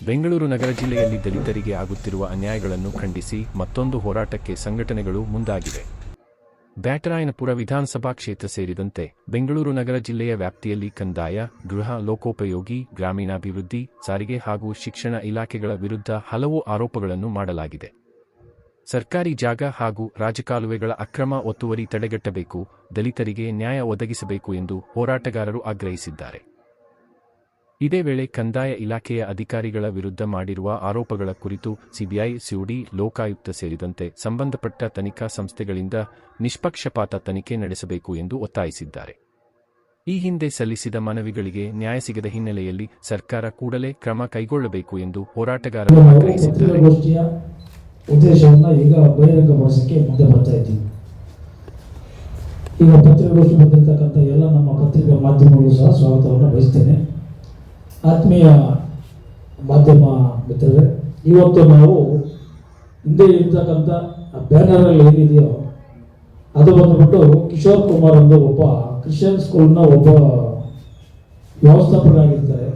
ಬೆಂಗಳೂರು ನಗರ ಜಿಲ್ಲೆಯಲ್ಲಿ ದಲಿತರಿಗೆ ಆಗುತ್ತಿರುವ ಅನ್ಯಾಯಗಳನ್ನು ಖಂಡಿಸಿ ಮತ್ತೊಂದು ಹೋರಾಟಕ್ಕೆ ಸಂಘಟನೆಗಳು ಮುಂದಾಗಿವೆ. ಬ್ಯಾಟರಾಯನಪುರ ವಿಧಾನಸಭಾ ಕ್ಷೇತ್ರ ಸೇರಿದಂತೆ ಬೆಂಗಳೂರು ನಗರ ಜಿಲ್ಲೆಯ ವ್ಯಾಪ್ತಿಯಲ್ಲಿ ಕಂದಾಯ, ಗೃಹ, ಲೋಕೋಪಯೋಗಿ, ಗ್ರಾಮೀಣಾಭಿವೃದ್ಧಿ, ಸಾರಿಗೆ ಹಾಗೂ ಶಿಕ್ಷಣ ಇಲಾಖೆಗಳ ವಿರುದ್ಧ ಹಲವು ಆರೋಪಗಳನ್ನು ಮಾಡಲಾಗಿದೆ. ಸರ್ಕಾರಿ ಜಾಗ ಹಾಗೂ ರಾಜಕಾಲುವೆಗಳ ಅಕ್ರಮ ಒತ್ತುವರಿ ತಡೆಗಟ್ಟಬೇಕು, ದಲಿತರಿಗೆ ನ್ಯಾಯ ಒದಗಿಸಬೇಕು ಎಂದು ಹೋರಾಟಗಾರರು ಆಗ್ರಹಿಸಿದ್ದಾರೆ. ಇದೇ ವೇಳೆ ಕಂದಾಯ ಇಲಾಖೆಯ ಅಧಿಕಾರಿಗಳ ವಿರುದ್ಧ ಮಾಡಿರುವ ಆರೋಪಗಳ ಕುರಿತು ಸಿಬಿಐ, ಸಿಐಡಿ, ಲೋಕಾಯುಕ್ತ ಸೇರಿದಂತೆ ಸಂಬಂಧಪಟ್ಟ ತನಿಖಾ ಸಂಸ್ಥೆಗಳಿಂದ ನಿಷ್ಪಕ್ಷಪಾತ ತನಿಖೆ ನಡೆಸಬೇಕು ಎಂದು ಒತ್ತಾಯಿಸಿದ್ದಾರೆ. ಈ ಹಿಂದೆ ಸಲ್ಲಿಸಿದ ಮನವಿಗಳಿಗೆ ನ್ಯಾಯ ಸಿಗದ ಹಿನ್ನೆಲೆಯಲ್ಲಿ ಸರ್ಕಾರ ಕೂಡಲೇ ಕ್ರಮ ಕೈಗೊಳ್ಳಬೇಕು ಎಂದು ಹೋರಾಟಗಾರರು ಆಗ್ರಹಿಸಿದ್ದಾರೆ. ಉದ್ದೇಶವನ್ನು ಈಗ ಬಹಿರಂಗಪಡಿಸಕ್ಕೆ ಮುಂದೆ ಬರ್ತಾ ಇದ್ದೀವಿ. ಈಗ ಪತ್ರಿಕಾಗೋಷ್ಠಿ ಬಂದಿರತಕ್ಕಂಥ ಎಲ್ಲ ನಮ್ಮ ಪತ್ರಿಕಾ ಮಾಧ್ಯಮಗಳು ಸಹ ಸ್ವಾಗತವನ್ನು ಬಯಸ್ತೇನೆ. ಆತ್ಮೀಯ ಮಾಧ್ಯಮ ಮಿತ್ರರೇ, ಇವತ್ತು ನಾವು ಹಿಂದೆ ಇರ್ತಕ್ಕಂಥ ಬ್ಯಾನರಲ್ಲಿ ಏನಿದೆಯೋ ಅದು ಬಂದುಬಿಟ್ಟು ಕಿಶೋರ್ ಕುಮಾರ್ ಎಂದು ಒಬ್ಬ ಕ್ರಿಶ್ಚಿಯನ್ ಸ್ಕೂಲ್ನ ಒಬ್ಬ ವ್ಯವಸ್ಥಾಪಕರಾಗಿರ್ತಾರೆ.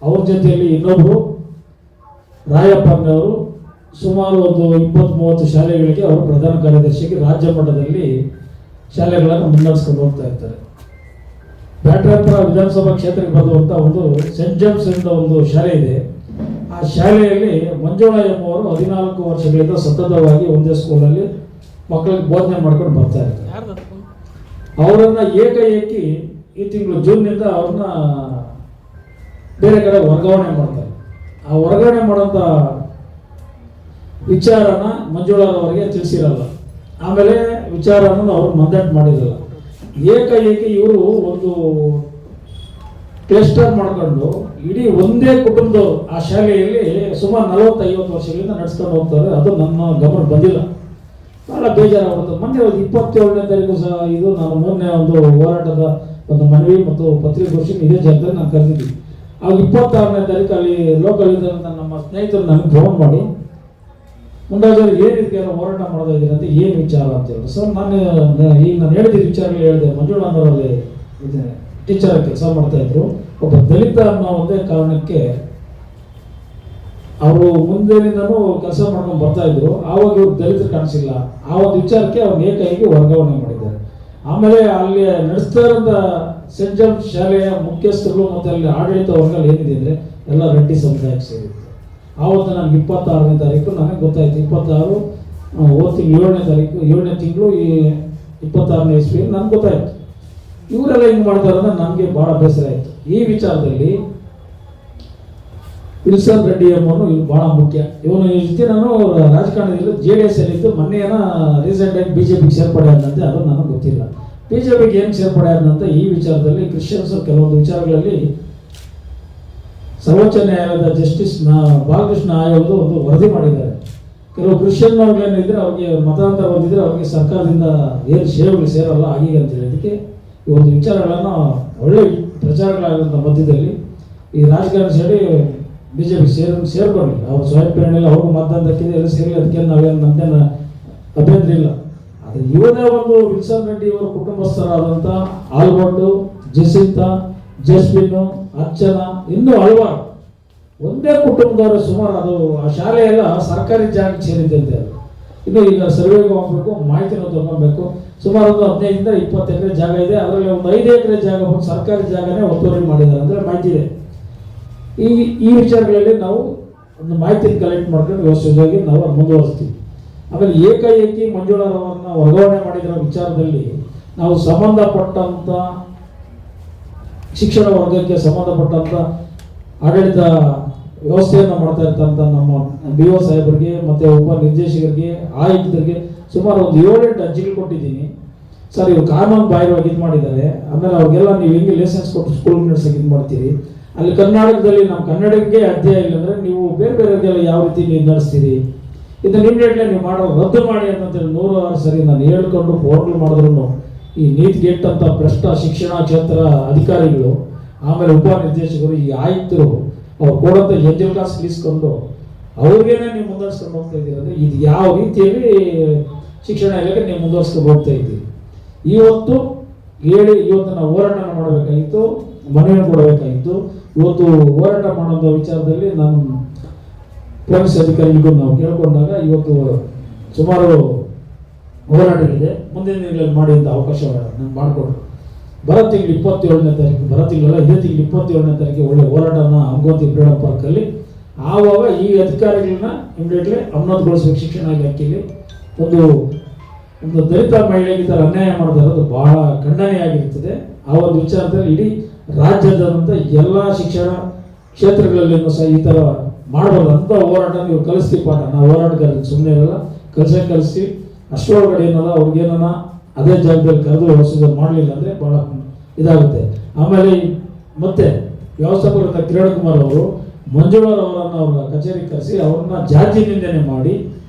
ಅವ್ರ ಜೊತೆಯಲ್ಲಿ ಇನ್ನೊಬ್ಬರು ರಾಯಪ್ಪನವರು ಸುಮಾರು ಒಂದು 20-30 ಶಾಲೆಗಳಿಗೆ ಅವರು ಪ್ರಧಾನ ಕಾರ್ಯದರ್ಶಿಗೆ ರಾಜ್ಯ ಮಟ್ಟದಲ್ಲಿ ಶಾಲೆಗಳನ್ನು ಮುನ್ನಡೆಸ್ಕೊಂಡು ಹೋಗ್ತಾ ಇರ್ತಾರೆ. ಬ್ಯಾಟರಾಯನಪುರ ವಿಧಾನಸಭಾ ಕ್ಷೇತ್ರಕ್ಕೆ ಬರುವಂಥ ಒಂದು ಸೆಂಟ್ ಜೇಮ್ಸ್ ಎಂಬ ಒಂದು ಶಾಲೆ ಇದೆ. ಆ ಶಾಲೆಯಲ್ಲಿ ಮಂಜುಳಾ ಎಂಬುವರು 14 ವರ್ಷಗಳಿಂದ ಸತತವಾಗಿ ಒಂದೇ ಸ್ಕೂಲಲ್ಲಿ ಮಕ್ಕಳಿಗೆ ಬೋಧನೆ ಮಾಡ್ಕೊಂಡು ಬರ್ತಾ ಇರ್ತಾರೆ. ಅವರನ್ನು ಏಕಾಏಕಿ ಈ ತಿಂಗಳು ಜೂನ್ನಿಂದ ಅವ್ರನ್ನ ಬೇರೆ ಕಡೆ ವರ್ಗಾವಣೆ ಮಾಡ್ತಾರೆ. ಆ ವರ್ಗಾವಣೆ ಮಾಡೋಂಥ ವಿಚಾರನ ಮಂಜುಳಾರವರಿಗೆ ತಿಳಿಸಿರಲ್ಲ. ಆಮೇಲೆ ವಿಚಾರವನ್ನು ಅವರು ಮಂದಟ್ ಮಾಡಿರಲ್ಲ. ಏಕಾಏಕಿ ಇವರು ಒಂದು ಕ್ಲಸ್ಟರ್ ಮಾಡ್ಕೊಂಡು ಇಡೀ ಒಂದೇ ಕುಟುಂಬದವರು ಆ ಶಾಲೆಯಲ್ಲಿ ಸುಮಾರು 40-50 ವರ್ಷಗಳಿಂದ ನಡೆಸ್ಕೊಂಡು ಹೋಗ್ತಾರೆ. ಅದು ನನ್ನ ಗಮನ ಬಂದಿಲ್ಲ. ಬಹಳ ಬೇಜಾರಾಗುತ್ತೆ. ಮೊನ್ನೆ 27ನೇ ತಾರೀಕು ಸಹ ಇದು ನಾನು ಮೊನ್ನೆ ಒಂದು ಹೋರಾಟದ ಒಂದು ಮನವಿ ಮತ್ತು ಪತ್ರಿಕಾಗೋಷ್ಠಿ ಇದೇ ಜಾಗದಲ್ಲಿ ನಾನು ಕರೆದಿದ್ದೀನಿ. ಆಗ 26ನೇ ತಾರೀಕು ಅಲ್ಲಿ ಲೋಕಲ್ ನಮ್ಮ ಸ್ನೇಹಿತರು ನನಗೆ ಫೋನ್ ಮಾಡಿ, ಮುಂದಾಜರು ಏನಿದೆ ಹೋರಾಟ ಮಾಡ್ತಾ ಇದ್ದೀರಿ ಅಂತ ಏನು ವಿಚಾರ ಅಂತ ಹೇಳಿ. ಸರ್, ನಾನು ಹೇಳಿದ ವಿಚಾರಗಳು ಹೇಳಿದೆ. ಮಂಜುಳಾನವರಲ್ಲಿ ಟೀಚರ್ ಕೆಲಸ ಮಾಡ್ತಾ ಇದ್ರು. ಒಬ್ಬ ದಲಿತ ಅನ್ನೋ ಒಂದೇ ಕಾರಣಕ್ಕೆ ಅವರು ಮುಂದಿನಿಂದನೂ ಕೆಲಸ ಮಾಡ್ಕೊಂಡು ಬರ್ತಾ ಇದ್ರು. ಆವಾಗ ಇವ್ರು ದಲಿತರು ಕಾಣಿಸಿಲ್ಲ. ಆ ಒಂದು ವಿಚಾರಕ್ಕೆ ಅವ್ರು ಏಕಾಏಕಿ ವರ್ಗಾವಣೆ ಮಾಡಿದ್ದಾರೆ. ಆಮೇಲೆ ಅಲ್ಲಿ ನಡೆಸ್ತಾ ಇರೋಂಥ ಸೆಂಟ್ ಜೇಮ್ಸ್ ಶಾಲೆಯ ಮುಖ್ಯಸ್ಥರು ಮತ್ತು ಅಲ್ಲಿ ಆಡಳಿತ ವರ್ಗಗಳು ಏನಿದೆ ಅಂದರೆ ಎಲ್ಲ ರೆಡ್ಡಿ ಸಮುದಾಯಕ್ಕೆ ಸೇರಿತ್ತು. ಆವತ್ತು ನನಗೆ 26ನೇ ತಾರೀಕು ನನಗೆ ಗೊತ್ತಾಯ್ತು. 26 ಹೋದ ತಿಂಗಳು 7ನೇ ತಾರೀಕು 7ನೇ ತಿಂಗಳು ಈ 26ನೇ ಇಸ್ವಿಯಲ್ಲಿ ನನಗೆ ಗೊತ್ತಾಯ್ತು. ಇವರೆಲ್ಲ ಹಿಂಗೆ ಮಾಡ್ತಾರೆ ಅಂದ್ರೆ ನನಗೆ ಭಾಳ ಬೇಸರ ಆಯಿತು. ಈ ವಿಚಾರದಲ್ಲಿ ವಿಲ್ಸನ್ ರೆಡ್ಡಿ ಎಂಬನು ಇವ್ರು ಭಾಳ ಮುಖ್ಯ. ಇವನು ಜೊತೆ ನಾನು ರಾಜಕಾರಣದಲ್ಲಿ JDS ಅಲ್ಲಿದ್ದು ಮೊನ್ನೆನ ರೀಸೆಂಟಾಗಿ BJPಗೆ ಸೇರ್ಪಡೆ ಆದಂತೆ ಅದು ನನಗೆ ಗೊತ್ತಿಲ್ಲ. BJPಗೆ ಏನು ಸೇರ್ಪಡೆ ಆದಂತೆ ಈ ವಿಚಾರದಲ್ಲಿ ಕ್ರಿಶ್ಚಿಯನ್ಸ್ ಕೆಲವೊಂದು ವಿಚಾರಗಳಲ್ಲಿ ಸರ್ವೋಚ್ಚ ನ್ಯಾಯಾಲಯದ ಜಸ್ಟಿಸ್ ಬಾಲಕೃಷ್ಣ ಆಯೋಗದ ಒಂದು ವರದಿ ಮಾಡಿದ್ದಾರೆ. ಕೆಲವು ಕ್ರಿಶ್ಚಿಯನ್ ಏನಿದ್ರೆ ಅವ್ರಿಗೆ ಮತಾಂತರ ಹೊಂದಿದ್ರೆ ಅವ್ರಿಗೆ ಸರ್ಕಾರದಿಂದ ಏನು ಸೇವೆಗಳು ಸೇರಲ್ಲ ಆಗೀಗ ಅಂತ ಹೇಳಿದಕ್ಕೆ ಈ ಒಂದು ವಿಚಾರಗಳನ್ನು ಒಳ್ಳೆ ಪ್ರಚಾರಗಳಾದಂಥ ಮಧ್ಯದಲ್ಲಿ ಈ ರಾಜಕಾರಣ ಸೇರಿ BJP ಸೇರ್ಕೊಂಡಿಲ್ಲ. ಅವ್ರು ಸ್ವಯಂ ಪ್ರೇರಣೆಯಲ್ಲಿ ಅವ್ರಿಗೂ ಮತದಾನ ದಕ್ಕಿದೆ, ಎಲ್ಲ ಸೇರಿ ಅದಕ್ಕೆ ನಾವೇನು ನಮ್ದೇನು ಅಭ್ಯಂತರ ಇಲ್ಲ. ಆದರೆ ಇವರೇ ಒಂದು ವಿಲ್ಸನ್ ರೆಡ್ಡಿ ಅವರ ಕುಟುಂಬಸ್ಥರಾದಂಥ ಆಲ್ಬರ್ಟು, ಜೆಸಿಂತಾ, ಜಸ್ಮಿನ್, ಅರ್ಚನಾ, ಇನ್ನೂ ಹಲವಾರು ಒಂದೇ ಕುಟುಂಬದವರು ಸುಮಾರು ಅದು ಆ ಶಾಲೆ ಎಲ್ಲ ಸರ್ಕಾರಿ ಜಾಗಕ್ಕೆ ಸೇರಿದ್ದಂತೆ. ಅದು ಇನ್ನು ಈಗ ಸರ್ವೆಗೆ ಹೋಗ್ಬೇಕು, ಮಾಹಿತಿನೂ ತಗೊಬೇಕು. ಸುಮಾರು ಒಂದು 15-20 ಎಕರೆ ಜಾಗ ಇದೆ. ಅದರಲ್ಲಿ ಒಂದು 5 ಎಕರೆ ಜಾಗ ಸರ್ಕಾರಿ ಜಾಗನೇ ಒತ್ತುವರಿ ಮಾಡಿದ್ದಾರೆ ಅಂದರೆ ಮಾಹಿತಿ ಇದೆ. ಈ ವಿಚಾರಗಳಲ್ಲಿ ನಾವು ಒಂದು ಮಾಹಿತಿ ಕಲೆಕ್ಟ್ ಮಾಡ್ಕೊಂಡು ವ್ಯವಸ್ಥಿತವಾಗಿ ನಾವು ಮುಂದುವರಿಸ್ತೀವಿ. ಆಮೇಲೆ ಏಕಾಏಕಿ ಮಂಜುಳಾರವರನ್ನ ವರ್ಗಾವಣೆ ಮಾಡಿರೋ ವಿಚಾರದಲ್ಲಿ ನಾವು ಸಂಬಂಧಪಟ್ಟಂಥ ಶಿಕ್ಷಣ ವರ್ಗಕ್ಕೆ ಸಂಬಂಧಪಟ್ಟಂಥ ಆಡಳಿತ ವ್ಯವಸ್ಥೆಯನ್ನು ಮಾಡ್ತಾ ಇರ್ತಂಥ ನಮ್ಮ BO ಸಾಹೇಬರಿಗೆ ಮತ್ತು ಉಪ ನಿರ್ದೇಶಕರಿಗೆ, ಆಯುಕ್ತರಿಗೆ ಸುಮಾರು ಒಂದು 7-8 ಅರ್ಜಿಗಳು ಕೊಟ್ಟಿದ್ದೀನಿ. ಸರ್, ಇವರು ಕಾನೂನು ಬಾಹಿರವಾಗಿ ಇದು ಮಾಡಿದ್ದಾರೆ. ಆಮೇಲೆ ಅವ್ರಿಗೆಲ್ಲ ನೀವು ಹೆಂಗೆ ಲೈಸೆನ್ಸ್ ಕೊಟ್ಟು ಸ್ಕೂಲ್ ನಡೆಸೋಕೆ ಇದು ಮಾಡ್ತೀರಿ? ಅಲ್ಲಿ ಕರ್ನಾಟಕದಲ್ಲಿ ನಮ್ಮ ಕನ್ನಡಕ್ಕೆ ಅಧ್ಯಾಯ ಇಲ್ಲ ಅಂದರೆ ನೀವು ಬೇರೆ ಬೇರೆಗೆಲ್ಲ ಯಾವ ರೀತಿ ನೀವು ನಡೆಸ್ತೀರಿ? ಇದನ್ನು ಇಮಿಡಿಯೇಟ್ಲಿ ನೀವು ಮಾಡೋ ರದ್ದು ಮಾಡಿ ಅಂತೇಳಿ 106 ಸರಿ ನಾನು ಹೇಳ್ಕೊಂಡು ಫೋನ್ಗಳು ಮಾಡಿದ್ರು ಈ ನೀತಿಗೆಟ್ ಅಂತ ಭ್ರಷ್ಟ ಶಿಕ್ಷಣ ಕ್ಷೇತ್ರ ಅಧಿಕಾರಿಗಳು, ಆಮೇಲೆ ಉಪ ನಿರ್ದೇಶಕರು, ಈ ಆಯುಕ್ತರು ಅವ್ರು ಕೊಡೋಂಥ ಎಂಜಲ್ ಕಾಸು ಇಳಿಸ್ಕೊಂಡು ಅವ್ರಿಗೇನೆ ನೀವು ಮುಂದುವರ್ಸ್ಕೊಂಡು ಹೋಗ್ತಾ ಇದ್ದೀರಿ ಅಂದರೆ ಇದು ಯಾವ ರೀತಿಯಲ್ಲಿ ಶಿಕ್ಷಣ ಇಲಾಖೆ ನೀವು ಮುಂದುವರ್ಸ್ಕೊಂಡು ಹೋಗ್ತಾ ಇದ್ದೀರಿ? ಇವತ್ತು ನಾವು ಹೋರಾಟನ ಮಾಡಬೇಕಾಗಿತ್ತು, ಮನವಿಯನ್ನು ಕೊಡಬೇಕಾಗಿತ್ತು. ಇವತ್ತು ಹೋರಾಟ ಮಾಡೋಂಥ ವಿಚಾರದಲ್ಲಿ ನಾನು ಪೊಲೀಸ್ ಅಧಿಕಾರಿಗಳಿಗೂ ನಾವು ಕೇಳಿಕೊಂಡಾಗ ಇವತ್ತು ಸುಮಾರು ಹೋರಾಟಗಳಿದೆ, ಮುಂದಿನ ದಿನಗಳಲ್ಲಿ ಮಾಡಿ ಅಂತ ಅವಕಾಶ ನಾನು ಮಾಡಿಕೊಡ್ರು. ಬರೋ ತಿಂಗಳು 27ನೇ ತಾರೀಕು, ಬರೋ ತಿಂಗಳಲ್ಲ ಇದೇ ತಿಂಗಳು 27ನೇ ತಾರೀಕು ಒಳ್ಳೆ ಹೋರಾಟನ ಹಮ್ಮಿಕೊಂತೀವಿ ಫ್ರೀಡಮ್ ಪಾರ್ಕಲ್ಲಿ. ಆವಾಗ ಈ ಅಧಿಕಾರಿಗಳನ್ನ ಇಮಿಡಿಯೇಟ್ಲಿ ಅಮಾನತುಗೊಳಿಸಬೇಕು ಶಿಕ್ಷಣ ಇಲಾಖೆಯಲ್ಲಿ. ಒಂದು ದಲಿತ ಮಹಿಳೆಗೆ ಈ ಥರ ಅನ್ಯಾಯ ಮಾಡ್ತಾ ಇರೋದು ಬಹಳ ಖಂಡನೆಯಾಗಿರ್ತದೆ. ಆ ಒಂದು ವಿಚಾರದಲ್ಲಿ ಇಡೀ ರಾಜ್ಯದಂತ ಎಲ್ಲ ಶಿಕ್ಷಣ ಕ್ಷೇತ್ರಗಳಲ್ಲಿನೂ ಸಹ ಈ ಥರ ಮಾಡಬಾರ್ದು ಅಂತ ಹೋರಾಟ ನೀವು ಕಲಿಸ್ತೀವಿ ಪಾಠ. ನಾವು ಹೋರಾಟಗಾರರಿಗೆ ಸುಮ್ಮನೆ ಇರಲ್ಲ, ಕಲಿಸ್ತೀವಿ. ಅಷ್ಟರೊಳಗಡೆ ಏನಲ್ಲ ಅವ್ರಿಗೇನ ಅದೇ ಜಾಗದಲ್ಲಿ ಕರೆದು ಹೊಸದು ಮಾಡಲಿಲ್ಲ ಅಂದರೆ ಭಾಳ ಇದಾಗುತ್ತೆ. ಆಮೇಲೆ ಮತ್ತೆ ವ್ಯವಸ್ಥಾಪಕರಾದ ಕಿರಣ್ ಕುಮಾರ್ ಅವರು ಮಂಜುಳಾರ್ ಅವರನ್ನು ಅವರ ಕಚೇರಿಗೆ ಕರೆಸಿ ಅವ್ರನ್ನ ಜಾತಿ ನಿಂದನೆ ಮಾಡಿ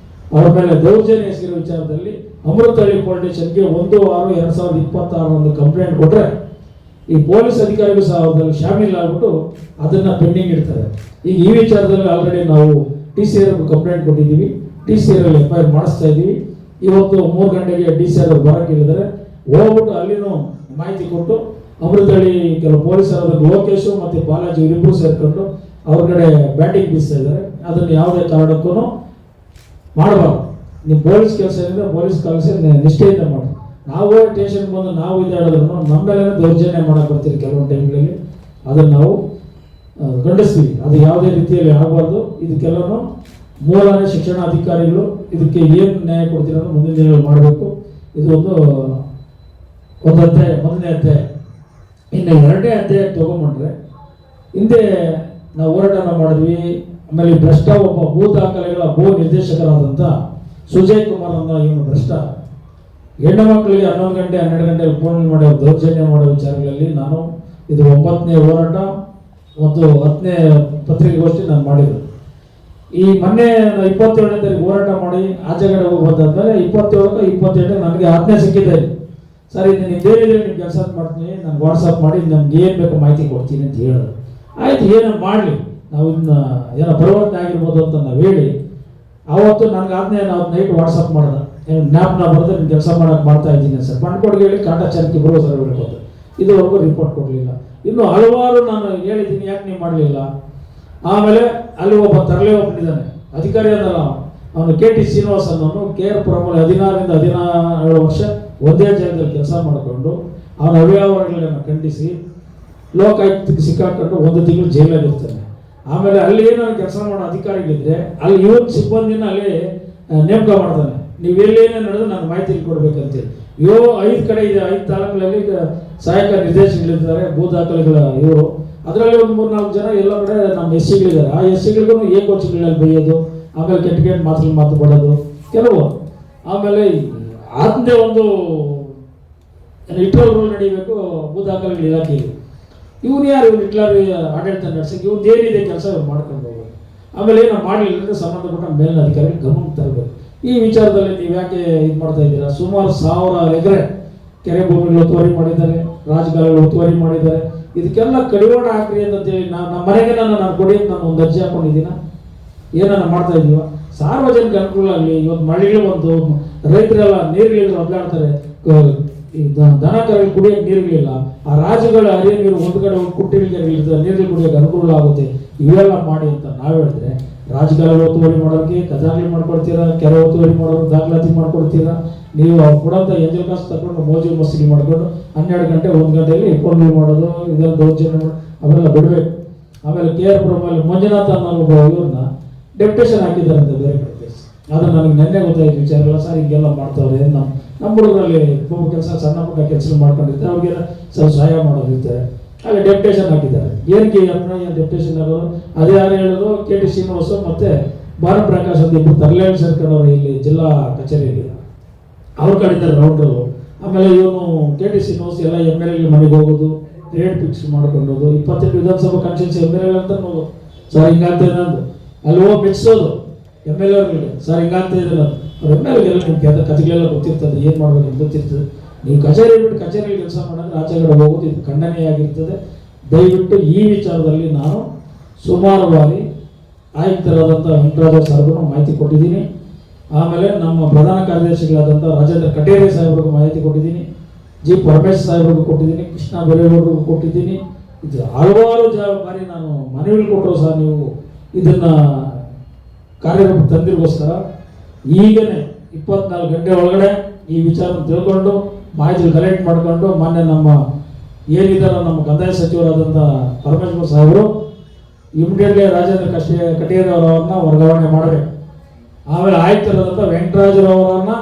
ಅವ್ರ ಮೇಲೆ ದೌರ್ಜನ್ಯ ಎಸಗಿರೋ ವಿಚಾರದಲ್ಲಿ ಅಮೃತಹಳ್ಳಿ ಫೌಂಡೇಶನ್ಗೆ 1/6/2026 ಒಂದು ಕಂಪ್ಲೇಂಟ್ ಕೊಟ್ಟರೆ ಈ ಪೊಲೀಸ್ ಅಧಿಕಾರಿಗಳು ಸಹ ಅದರಲ್ಲಿ ಶಾಮೀಲ್ ಆಗ್ಬಿಟ್ಟು ಅದನ್ನ ಪೆಂಡಿಂಗ್ ಇಡ್ತಾರೆ. ಈಗ ಈ ವಿಚಾರದಲ್ಲಿ ಆಲ್ರೆಡಿ ನಾವು TCR ಕಂಪ್ಲೇಂಟ್ ಕೊಟ್ಟಿದ್ದೀವಿ, TCR FIR ಮಾಡಿಸ್ತಾ ಇದ್ದೀವಿ. ಇವತ್ತು 3 ಗಂಟೆಗೆ DCR ಬರಕ್ಕೆ ಹೇಳಿದ್ದಾರೆ. ಹೋಗ್ಬಿಟ್ಟು ಅಲ್ಲಿನೂ ಮಾಹಿತಿ ಕೊಟ್ಟು ಅಮೃತಹಳ್ಳಿ ಕೆಲವು ಪೊಲೀಸರ ಲೋಕೇಶ್ ಮತ್ತು ಬಾಲಾಜಿ ಇವರಿಬ್ಬರು ಸೇರ್ಕೊಂಡು ಅವ್ರ ಕಡೆ ಬ್ಯಾಟಿಂಗ್ ಬೀಸ್ತಾ ಇದ್ದಾರೆ. ಅದನ್ನು ಯಾವುದೇ ಕಾರಣಕ್ಕೂ ಮಾಡಬಾರ್ದು. ನೀವು ಪೊಲೀಸ್ ಕೆಲಸ ಇದ್ದರೆ ಪೊಲೀಸ್ ಕೆಲಸ ನಿಷ್ಠೆಯಿಂದ ಮಾಡಿ. ನಾವು ಸ್ಟೇಷನ್ಗೆ ಬಂದು ನಾವು ಇದಾಡಿದ್ರು ನಮ್ಮ ಮೇಲೆ ದೌರ್ಜನ್ಯ ಮಾಡಕ್ಕೆ ಬರ್ತೀರಿ ಕೆಲವೊಂದು ಟೈಮ್ಗಳಲ್ಲಿ. ಅದನ್ನು ನಾವು ಖಂಡಿಸ್ತೀವಿ. ಅದು ಯಾವುದೇ ರೀತಿಯಲ್ಲಿ ಆಗಬಾರ್ದು. ಇದಕ್ಕೆಲ್ಲನೂ ಮೂಲನೇ ಶಿಕ್ಷಣ ಅಧಿಕಾರಿಗಳು ಇದಕ್ಕೆ ಏನು ನ್ಯಾಯ ಕೊಡ್ತೀರೋ ಮುಂದಿನ ದಿನಗಳಲ್ಲಿ ಮಾಡಬೇಕು. ಇದು ಒಂದು ಅಧ್ಯಾಯ, ಮೊದಲನೇ ಅಧ್ಯಾಯ. ಇನ್ನು 2ನೇ ಅಧ್ಯಾಯ ತಗೊಂಡ್ರೆ ಹಿಂದೆ ನಾವು ಹೋರಾಟನ ಮಾಡಿದ್ವಿ. ಆಮೇಲೆ ಭ್ರಷ್ಟ ಒಬ್ಬ ಭೂ ದಾಖಲೆಗಳ ಭೂ ನಿರ್ದೇಶಕರಾದಂಥ ಸುಜಯ್ ಕುಮಾರ್ ಅನ್ನೋ ಇವನು ಭ್ರಷ್ಟ ಹೆಣ್ಣು ಮಕ್ಕಳಿಗೆ 11 ಗಂಟೆ 12 ಗಂಟೆಯಲ್ಲಿ ಫೋನ್ ಮಾಡೋ ದೌರ್ಜನ್ಯ ಮಾಡೋ ವಿಚಾರಗಳಲ್ಲಿ ನಾನು ಇದು 9ನೇ ಹೋರಾಟ ಮತ್ತು 10ನೇ ಪತ್ರಿಕೆಗೋಷ್ಠಿ ನಾನು ಮಾಡಿದ್ರು. ಈ ಮೊನ್ನೆ 27ನೇ ತಾರೀಕು ಹೋರಾಟ ಮಾಡಿ ಆಚೆಗಡೆ ಹೋಗಿ ಬಂದಾದ್ಮೇಲೆ 27 ನನಗೆ ಆಜ್ಞೆ ಸಿಕ್ಕಿದೆ. ಸರ್ ಇದು ನೀವು ಬೇರೆ ನಿಮ್ಮ ಕೆಲಸ ಮಾಡ್ತೀನಿ, ನಾನು ವಾಟ್ಸಪ್ ಮಾಡಿ ನಮ್ಗೆ ಏನು ಬೇಕು ಮಾಹಿತಿ ಕೊಡ್ತೀನಿ ಅಂತ ಹೇಳೋದು. ಆಯ್ತು, ಏನು ಮಾಡಲಿ, ನಾವು ಇದನ್ನ ಏನೋ ಪರಿವರ್ತನೆ ಆಗಿರ್ಬೋದು ಅಂತ ನಾವು ಹೇಳಿ ಆವತ್ತು ನನಗೆ ಆಜ್ಞೆ ನಾವು ನೈಟ್ ವಾಟ್ಸಪ್ ಮಾಡ್ದೆ. ಜ್ಞಾಪನ ಬರೆದು ನಿಮ್ಮ ಕೆಲಸ ಮಾಡ್ತಾ ಇದ್ದೀನಿ ಸರ್, ಬಂಡ್ಕೊಡ್ಗೆ ಹೇಳಿ ಕಾಟಾಚಾರಕ್ಕೆ ಬರೋ ಸರ್ ಹೇಳ್ಬೋದು. ಇದುವರೆಗೂ ರಿಪೋರ್ಟ್ ಕೊಡಲಿಲ್ಲ. ಇನ್ನು ಹಲವಾರು ನಾನು ಹೇಳಿದ್ದೀನಿ, ಯಾಕೆ ನೀವು ಮಾಡಲಿಲ್ಲ. ಆಮೇಲೆ ಅಲ್ಲಿ ಒಬ್ಬ ತರಲೆ ಒಬ್ಬನಿದ್ದಾನೆ ಅಧಿಕಾರಿ ಅದಲ್ಲ, ಅವನು KT ಶ್ರೀನಿವಾಸ್ ಅನ್ನೋನು KR ಪುರಮಲ್ಲಿ 16ರಿಂದ 17 ವರ್ಷ ಒಂದೇ ಜಾಗದಲ್ಲಿ ಕೆಲಸ ಮಾಡಿಕೊಂಡು ಅವನ ಅವ್ಯವಹಾರಗಳನ್ನು ಖಂಡಿಸಿ ಲೋಕಾಯುಕ್ತಕ್ಕೆ ಸಿಕ್ಕಾಕೊಂಡು 1 ತಿಂಗಳು ಜೈಲಲ್ಲಿ ಇರ್ತಾನೆ. ಆಮೇಲೆ ಅಲ್ಲಿ ಏನೋ ಕೆಲಸ ಮಾಡೋ ಅಧಿಕಾರಿಗಳಿದ್ರೆ ಅಲ್ಲಿ ಇವತ್ತು ಸಿಬ್ಬಂದಿನ ಅಲ್ಲಿ ನೇಮಕ ಮಾಡ್ತಾನೆ. ನೀವು ಎಲ್ಲೇನೇ ನಡೆದು ನಾನು ಮಾಹಿತಿ ಕೊಡ್ಬೇಕಂತೇಳಿ 5 ಕಡೆ ಇದೆ, 5 ತಾಲೂಕುಗಳಲ್ಲಿ ಸಹಾಯಕ ನಿರ್ದೇಶಕರಿದ್ದಾರೆ ಭೂ ದಾಖಲೆಗಳ ಇವರು. ಅದರಲ್ಲಿ ಒಂದು 3-4 ಜನ ಎಲ್ಲ ಕಡೆ ನಮ್ಮ SCಗಳಿದ್ದಾರೆ. ಆ SCಗಳಿಗೂ ಏಕೋಚಿಗಳಲ್ಲಿ ಬೈಯೋದು, ಆಮೇಲೆ ಕೆಟ್ಟ ಮಾತು ಬಡೋದು ಕೆಲವು. ಆಮೇಲೆ ಆದ್ದೇ ಒಂದು ಇಟ್ರಲ್ ರೂಲ್ ನಡೀಬೇಕು ಭೂ ದಾಖಲೆಗಳ ಇಲಾಖೆಯಲ್ಲಿ. ಇವ್ರು ಯಾರು, ಇವ್ರು ಹಿಟ್ಲರ್ ಆಡಳಿತ ನಡೆಸಕ್ಕೆ ಇವ್ರು ಏನಿದೆ ಕೆಲಸ ಇವ್ರು ಮಾಡ್ಕೊಂಡು ಹೋಗ್ಬೇಕು. ಆಮೇಲೆ ಏನೋ ಮಾಡಲಿಲ್ಲ ಅಂದರೆ ಸಂಬಂಧಪಟ್ಟ ಮೇಲಿನ ಅಧಿಕಾರಿಗಳು ಗಮನಕ್ಕೆ ತರಬೇಕು. ಈ ವಿಚಾರದಲ್ಲಿ ನೀವು ಯಾಕೆ ಇದು ಮಾಡ್ತಾ ಇದ್ದೀರಾ? ಸುಮಾರು 1000 ಎಕರೆ ಕೆರೆ ಭೂಮಿಗಳು ಒತ್ತುವರಿ ಮಾಡಿದ್ದಾರೆ, ರಾಜಕಾಲುವೆಗಳು ಒತ್ತುವರಿ ಮಾಡಿದ್ದಾರೆ. ಇದಕ್ಕೆಲ್ಲ ಕಡಿವಾಣ ಹಾಕ್ರಿ ಅಂತೇಳಿ ನಮ್ಮ ಮನೆಗೆ ನಾನು ಕೊಡಿ ಅಂತ ನಾನು ಒಂದು ಅರ್ಜಿ ಹಾಕೊಂಡಿದ್ದೀನ. ಏನನ್ನ ಮಾಡ್ತಾ ಇದೀವ ಸಾರ್ವಜನಿಕ ಅನುಕೂಲ ಆಗಲಿ. ಇವತ್ತು ಮಳೆಗಳು ಬಂತು, ರೈತರೆಲ್ಲ ನೀರುಗಳಿಲ್ಲ ಒದ್ದಾಡ್ತಾರೆ, ದನ ಕರಗಳು ಕುಡಿಯೋಕೆ ನೀರುಗಳಿಲ್ಲ. ಆ ರಾಜ್ಯಗಳ ಹರಿಯ ನೀರು ಒಂದು ಕಡೆ ಕುಟ್ಟಿಗಳಿಗೆ ನೀರು ಕುಡಿಯೋಕೆ ಅನುಕೂಲ ಆಗುತ್ತೆ. ಇವೆಲ್ಲ ಮಾಡಿ ಅಂತ ನಾವು ಹೇಳಿದ್ರೆ ರಾಜಕಾಲುವೆ ಒತ್ತುವರಿ ಮಾಡೋರಿಗೆ ಕದಾಗಲಿ ಮಾಡ್ಕೊಡ್ತೀರಾ, ಕೆರೆ ಒತ್ತುವರಿ ಮಾಡೋರಿಗೆ ದಾಖಲಾತಿ ಮಾಡ್ಕೊಡ್ತೀರಾ. ನೀವು ಅವ್ರು ಕೊಡೋಂಥ ಎಂಜಲ್ ಕಾಸು ತಗೊಂಡು ಮೋಜು ಮಸ್ತಿಗೆ ಮಾಡ್ಕೊಂಡು 12 ಗಂಟೆ 1 ಗಂಟೆಯಲ್ಲಿ ಇಟ್ಕೊಂಡು ಮಾಡೋದು, ಇದೆಲ್ಲ ದೌರ್ಜನ್ಯ ಅವೆಲ್ಲ ಬಿಡಬೇಕು. ಆಮೇಲೆ KR ಪುರಮಲ್ಲಿ ಮಂಜುನಾಥ್ ಅನ್ನೋ ಒಬ್ಬ ಇವ್ರನ್ನ ಡೆಪ್ಯುಟೇಷನ್ ಹಾಕಿದ್ದಾರಂತೆ ಬೇರೆ ಕಡೆ ಕೇಸ್. ಅದು ನನಗೆ ನೆನ್ನೆ ಗೊತ್ತಾಯ್ತು ವಿಚಾರ ಎಲ್ಲ. ಸರ್ ಹಿಂಗೆಲ್ಲ ಮಾಡ್ತಾವ್ರೆ, ನಮ್ಮ ಹುಡುಗರಲ್ಲಿ ತುಂಬ ಕೆಲಸ ಸಣ್ಣ ಪುಟ್ಟ ಕೆಲಸ ಮಾಡ್ಕೊಂಡಿರ್ತಾರೆ, ಅವ್ರಿಗೆ ಸ್ವಲ್ಪ ಸಹಾಯ ಮಾಡೋದಿರ್ತಾರೆ. ಅಲ್ಲಿ ಡೆಪ್ಯುಟೇಷನ್ ಹಾಕಿದ್ದಾರೆ. ಏನಕ್ಕೆ ಡೆಪ್ಯುಟೇಷನ್ ಆಗೋದು? ಅದೇ ಯಾರು ಹೇಳೋದು, KT ಶ್ರೀನಿವಾಸ್ ಮತ್ತು ಭಾನುಪ್ರಕಾಶ್ ಅಂತ ಇಬ್ಬರು ತರಲೇಳಿ ಸೇರ್ಕೊಂಡವ್ರು ಇಲ್ಲಿ ಜಿಲ್ಲಾ ಕಚೇರಿಯಲ್ಲಿ ಅವ್ರ ಕಡೆಯಿಂದ ರೌಂಡರು. ಆಮೇಲೆ ಇವನು KT ಶ್ರೀನಿವಾಸ್ ಎಲ್ಲ MLA ಮನೆಗೆ ಹೋಗೋದು, ರೇಟ್ ಫಿಕ್ಸ್ ಮಾಡ್ಕೊಂಡೋದು, 28 ವಿಧಾನಸಭಾ ಕಾನ್ಸ್ಟಿಟ್ಯೂನ್ಸಿ MLA ಅಂತ ನೋಡೋದು. ಸರ್ ಹಿಂಗಾಗ್ತಾ ಇದೆ ಅಂದು ಅಲ್ಲಿ ಹೋಗಿ ಮೆಚ್ಚಿಸೋದು MLA ಅವ್ರಿಗೆ. ಸರ್ ಹಿಂಗಾಗ್ತಾ ಇದ್ದಿಲ್ಲ ಅವ್ರು MLAಗೆಲ್ಲ ನಿಮ್ಮ ಕಥೆಗಳೆಲ್ಲ ಗೊತ್ತಿರ್ತದೆ, ಏನು ಮಾಡ್ಬೇಕು ಅಂತ ಗೊತ್ತಿರ್ತದೆ. ನೀವು ಕಚೇರಿ ಬಿಟ್ಟು ಕಚೇರಿಯಲ್ಲಿ ಕೆಲಸ ಮಾಡಿದ್ರೆ ಆಚೆಗಡೆ ಹೋಗೋದು ಇದು ಖಂಡನೆಯಾಗಿರ್ತದೆ. ದಯವಿಟ್ಟು ಈ ವಿಚಾರದಲ್ಲಿ ನಾನು ಸುಮಾರು ಬಾರಿ ಆಯುಕ್ತರಾದಂಥ ವೆಂಕಟರಾಜ ಸರ್ಗೂ ಮಾಹಿತಿ ಕೊಟ್ಟಿದ್ದೀನಿ. ಆಮೇಲೆ ನಮ್ಮ ಪ್ರಧಾನ ಕಾರ್ಯದರ್ಶಿಗಳಾದಂಥ ರಾಜೇಂದ್ರ ಕಟೇರಿ ಸಾಹೇಬ್ರಿಗೂ ಮಾಹಿತಿ ಕೊಟ್ಟಿದ್ದೀನಿ, G ಪರಮೇಶ್ ಸಾಹೇಬ್ರಿಗೂ ಕೊಟ್ಟಿದ್ದೀನಿ, ಕೃಷ್ಣ ಬೈರೇಗೌಡರಿಗೂ ಕೊಟ್ಟಿದ್ದೀನಿ. ಇದು ಹಲವಾರು ಬಾರಿ ನಾನು ಮನವಿಗಳು ಕೊಟ್ಟರು ಸಹ ನೀವು ಇದನ್ನು ಕಾರ್ಯರೂಪ ತಂದಿರೋಸ್ಕರ ಈಗನೇ 24 ಗಂಟೆ ಒಳಗಡೆ ಈ ವಿಚಾರ ತಿಳ್ಕೊಂಡು ಮಾಹಿತಿ ಕಲೆಕ್ಟ್ ಮಾಡ್ಕೊಂಡು ಮೊನ್ನೆ ನಮ್ಮ ಏನಿದ್ದಾರೆ ನಮ್ಮ ಕಂದಾಯ ಸಚಿವರಾದಂಥ ಪರಮೇಶ್ವರ್ ಸಾಹೇಬರು ಇಮಿಡಿಯೇಟ್ಲಿ ರಾಜೇಂದ್ರ ಕಟೇರಿ ಅವರನ್ನ ವರ್ಗಾವಣೆ ಮಾಡಬೇಕು. ಆಮೇಲೆ ಆಯುಕ್ತರಾದಂಥ ವೆಂಕಟರಾಜರವರನ್ನ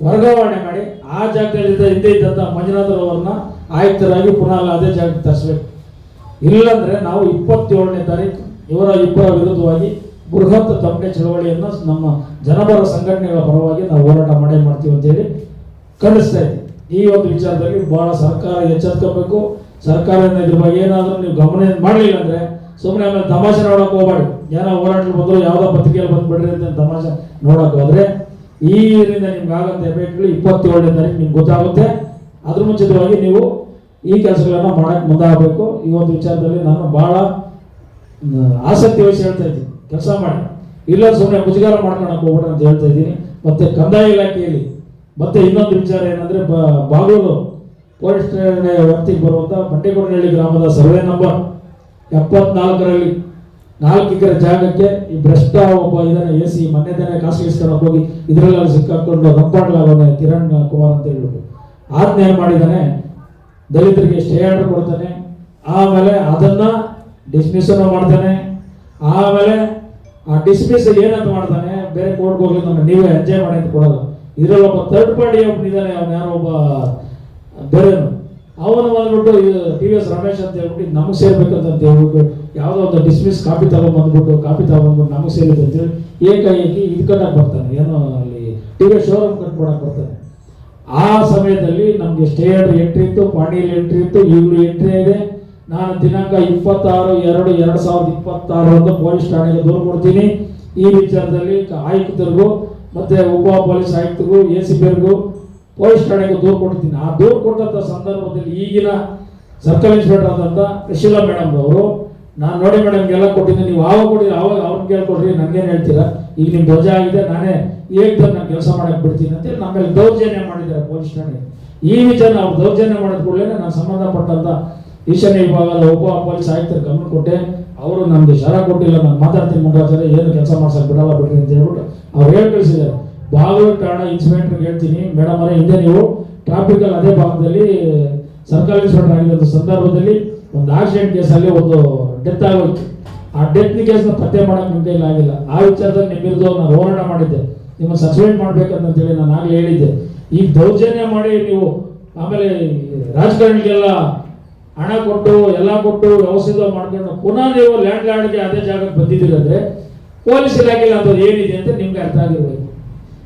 ವರ್ಗಾವಣೆ ಮಾಡಿ ಆ ಜಾಗದಲ್ಲಿ ಹಿಂದೆ ಇದ್ದಂಥ ಮಂಜುನಾಥರವರನ್ನ ಆಯುಕ್ತರಾಗಿ ಪುನಃ ಅದೇ ಜಾಗಕ್ಕೆ ತರಿಸ್ಬೇಕು. ಇಲ್ಲಾಂದ್ರೆ ನಾವು 27ನೇ ತಾರೀಕು ಇವರ ಇಬ್ಬರ ವಿರುದ್ಧವಾಗಿ ಬೃಹತ್ ತಮಟೆ ಚಳವಳಿಯನ್ನು ನಮ್ಮ ಜನಪರ ಸಂಘಟನೆಗಳ ಪರವಾಗಿ ನಾವು ಹೋರಾಟ ಮಾಡ್ತೀವಿ ಅಂತೇಳಿ ಖಂಡಿಸ್ತಾ ಇದ್ದೀವಿ. ಈ ಒಂದು ವಿಚಾರದಲ್ಲಿ ಬಹಳ ಸರ್ಕಾರ ಎಚ್ಚೆತ್ಕೋಬೇಕು. ಸರ್ಕಾರದಿಂದ ಇದ್ರ ಬಗ್ಗೆ ಏನಾದರೂ ನೀವು ಗಮನ ಮಾಡಲಿಲ್ಲ ಅಂದ್ರೆ ಸುಮ್ಮನೆ ಆಮೇಲೆ ತಮಾಷೆ ನೋಡಕ್ ಹೋಗ್ಬೇಡಿ. ಏನೋ ಹೋರಾಟಗಳು ಬಂದ್ರು ಯಾವುದೋ ಪತ್ರಿಕೆಯಲ್ಲಿ ಬಂದ್ಬಿಡ್ರಿ ಅಂತ ತಮಾಷೆ ನೋಡಕ್ ಹೋದ್ರೆ ಈ ಇದರಿಂದ ನಿಮ್ಗೆ ಆಗಂತ ಎಫೆಕ್ಟ್ಗಳು 27ನೇ ತಾರೀಕು ನಿಮ್ಗೆ ಗೊತ್ತಾಗುತ್ತೆ. ಅದ್ರ ಮುಂಚಿತವಾಗಿ ನೀವು ಈ ಕೆಲಸಗಳನ್ನ ಮಾಡಕ್ ಮುಂದಾಗಬೇಕು. ಈ ಒಂದು ವಿಚಾರದಲ್ಲಿ ನಾನು ಬಹಳ ಆಸಕ್ತಿ ವಹಿಸಿ ಹೇಳ್ತಾ ಇದ್ದೀನಿ, ಕೆಲಸ ಮಾಡಿ, ಇಲ್ಲ ಸುಮ್ಮನೆ ಮುಜುಗಾರ ಮಾಡ್ಕೊಳಕ್ ಹೋಗ್ಬಿಡ್ರಿ ಅಂತ ಹೇಳ್ತಾ ಇದ್ದೀನಿ. ಮತ್ತೆ ಕಂದಾಯ ಇಲಾಖೆಯಲ್ಲಿ ಮತ್ತೆ ಇನ್ನೊಂದು ವಿಚಾರ ಏನಂದ್ರೆ ಬಾಗೂರು ಪೊಲೀಸ್ ಠಾಣೆ ವ್ಯಾಪ್ತಿಗೆ ಬರುವಂತ ಬಂಡೆಕೋಡನಹಳ್ಳಿ ಗ್ರಾಮದ ಸರ್ವೆ ನಂಬರ್ 74ರಲ್ಲಿ 4 ಎಕರೆ ಜಾಗಕ್ಕೆ ಈ ಭ್ರಷ್ಟ ಒಬ್ಬ ಇದನ್ನ ಎಸಿ ಮೊನ್ನೆ ಖಾಸಗಿಸ್ಕೊಂಡು ಹೋಗಿ ಇದರಲ್ಲಿ ಸಿಕ್ಕಾಕೊಂಡು ರಂಪಾಡ್ಲಾಗೋನೆ ಕಿರಣ್ ಕುಮಾರ್ ಅಂತ ಹೇಳ್ಬಿಟ್ಟು ಆಜ್ಞೆ ಮಾಡಿದಾನೆ. ದಲಿತರಿಗೆ ಸ್ಟೇ ಆರ್ಡರ್ ಕೊಡ್ತಾನೆ, ಆಮೇಲೆ ಅದನ್ನ ಡಿಸ್ಮಿಸ್ ಮಾಡ್ತಾನೆ, ಆಮೇಲೆ ಆ ಡಿಸ್ಮಿಸ್ ಏನಂತ ಮಾಡ್ತಾನೆ, ಬೇರೆ ಕೋರ್ಟ್ಗೆ ಹೋಗ್ಲಿ ನಮ್ಮ ನೀವೇ ಎಂಜಾಯ್ ಮಾಡಿ ಅಂತ ಕೊಡೋದು. ಇದರಲ್ಲಿ ಒಬ್ಬ ಥರ್ಡ್ ಪಾರ್ಟಿ ಒಬ್ಬನಿದ್ದಾನೆ, ಅವನು ಯಾರೋ ಒಬ್ಬ ಬೇರೆನು, ಅವನು ಬಂದ್ಬಿಟ್ಟು TVS ರಮೇಶ್ ಅಂತ ಹೇಳ್ಬಿಟ್ಟು ನಮಗೆ ಸೇರ್ಬೇಕಂತ ಹೇಳ್ಬಿಟ್ಟು ಯಾವುದೋ ಒಂದು ಡಿಸ್ಮಿಸ್ ಕಾಪಿ ತಗೊಂಡ್ಬಂದ್ಬಿಟ್ಟು ನಮಗೆ ಸೇರಿದೆ ಅಂತೇಳಿ ಏಕಾಏಕಿ ಇದಕ್ಕನ್ನ ಬರ್ತಾನೆ, ಏನೋ ಅಲ್ಲಿ TVS ಶೋರೂಮ್ ಕಟ್ಕೊಡಕ್ಕೆ ಬರ್ತಾನೆ. ಆ ಸಮಯದಲ್ಲಿ ನಮಗೆ ಸ್ಟೇ ಆರ್ಡರ್ ಎಂಟ್ರಿ ಇತ್ತು, ಪಾಣಿಯಲ್ಲಿ ಎಂಟ್ರಿ ಇತ್ತು, ಈಗಲೂ ಎಂಟ್ರಿ ಇದೆ. ನಾನು ದಿನಾಂಕ 26/2/2026 ಪೊಲೀಸ್ ಠಾಣೆಗೆ ದೂರು ಕೊಡ್ತೀನಿ. ಈ ವಿಚಾರದಲ್ಲಿ ಆಯುಕ್ತರಿಗೂ ಮತ್ತೆ ಉಪ ಪೊಲೀಸ್ ಆಯುಕ್ತರಿಗೂ ACPರಿಗೂ ಪೊಲೀಸ್ ಠಾಣೆಗೆ ದೂರು ಕೊಡ್ತೀನಿ. ಆ ದೂರು ಕೊಟ್ಟಂತ ಸಂದರ್ಭದಲ್ಲಿ ಈಗಿನ ಸರ್ಕಲ್ ಇನ್ಸ್ಪೆಕ್ಟರ್ ಆದಂತ ಪ್ರಶೀಲಾ ಮೇಡಮ್ ಅವರು, ನಾನು ನೋಡಿ ಮೇಡಮ್ಗೆಲ್ಲ ಕೊಟ್ಟಿದ್ದೀನಿ, ನೀವು ಆವಾಗ ಕೊಟ್ಟಿದ್ರೆ ಆವಾಗ ಅವ್ರನ್ನ ಕೇಳ್ಕೊಡ್ರಿ, ನನ್ಗೇನು ಹೇಳ್ತೀರಾ, ಈಗ ನಿಮ್ ಧ್ವಜ ಆಗಿದೆ, ನಾನೇ ಹೇಳ್ತಾರೆ ನಾನು ಕೆಲಸ ಮಾಡಕ್ ಬಿಡ್ತೀನಿ ಅಂತ ನಮ್ಮೇಲೆ ದೌರ್ಜನ್ಯ ಮಾಡಿದ್ದಾರೆ ಪೊಲೀಸ್ ಠಾಣೆ. ಈ ವಿಚಾರ ಅವ್ರು ದೌರ್ಜನ್ಯ ಮಾಡಿದ ಕೂಡಲೇ ನಾನು ಸಂಬಂಧಪಟ್ಟಂತ ಈಶಾನ್ಯ ವಿಭಾಗದ ಉಪ ಪೊಲೀಸ್ ಆಯುಕ್ತರ ಗಮನ ಕೊಟ್ಟೆ. ಅವರು ನಮ್ಗೆ ಶರ ಕೊಟ್ಟಿಲ್ಲ, ನಾನು ಮಾತಾಡ್ತೀನಿ ಮುಂದಾಚಾರ್ಯ, ಏನು ಕೆಲಸ ಮಾಡ್ಸಕ್ ಬಿಡಲ್ಲ ಬಿಡ್ರಿ ಅಂತ ಹೇಳ್ಬಿಟ್ಟು ಅವ್ರು ಹೇಳಿ ಕಳಿಸಿದ್ದಾರೆ. ಬಾಗಲೂರು ಠಾಣಾ ಇನ್ಸ್ಪೆಕ್ಟರ್ಗೆ ಹೇಳ್ತೀನಿ, ಮೇಡಮ್ ಅವರೇ ಹಿಂದೆ ನೀವು ಟ್ರಾಫಿಕಲ್ ಅದೇ ಭಾಗದಲ್ಲಿ ಸರ್ಕಲ್ ಇನ್ಸ್ಪೆಕ್ಟರ್ ಆಗಿದ್ದ ಸಂದರ್ಭದಲ್ಲಿ ಒಂದು ಆಕ್ಸಿಡೆಂಟ್ ಕೇಸಲ್ಲಿ ಒಂದು ಡೆತ್ ಆಗೋಯ್ತು. ಆ ಡೆತ್ ಕೇಸ್ನ ಪತ್ತೆ ಮಾಡಕ್ ನಿಮ್ಮ ಕೈಲಿ ಆಗಿಲ್ಲ. ಆ ವಿಚಾರದಲ್ಲಿ ನಿಮ್ಮ ವಿರುದ್ಧ ನಾನು ಹೋರಾಟ ಮಾಡಿದ್ದೆ, ನಿಮ್ಮ ಸಸ್ಪೆಂಡ್ ಮಾಡ್ಬೇಕಂತೇಳಿ ನಾನು ಆಗ್ಲೇ ಹೇಳಿದ್ದೆ. ಈಗ ದೌರ್ಜನ್ಯ ಮಾಡಿ ನೀವು ಆಮೇಲೆ ರಾಜಕಾರಣಿಗೆಲ್ಲ ಹಣ ಕೊಟ್ಟು ಎಲ್ಲ ಕೊಟ್ಟು ವ್ಯವಸ್ಥಿತ ಮಾಡ್ಕೊಂಡು ಪುನಃ ನೀವು ಲ್ಯಾಂಡ್ಗೆ ಅದೇ ಜಾಗಕ್ಕೆ ಬಂದಿದ್ದೀರಿ ಅಂದ್ರೆ ಪೊಲೀಸ್ ಇಲಾಖೆಯಲ್ಲಿ ಅದು ಏನಿದೆ ಅಂತ ನಿಮ್ಗೆ ಅರ್ಥ ಆಗಿರ್ಬೇಕು.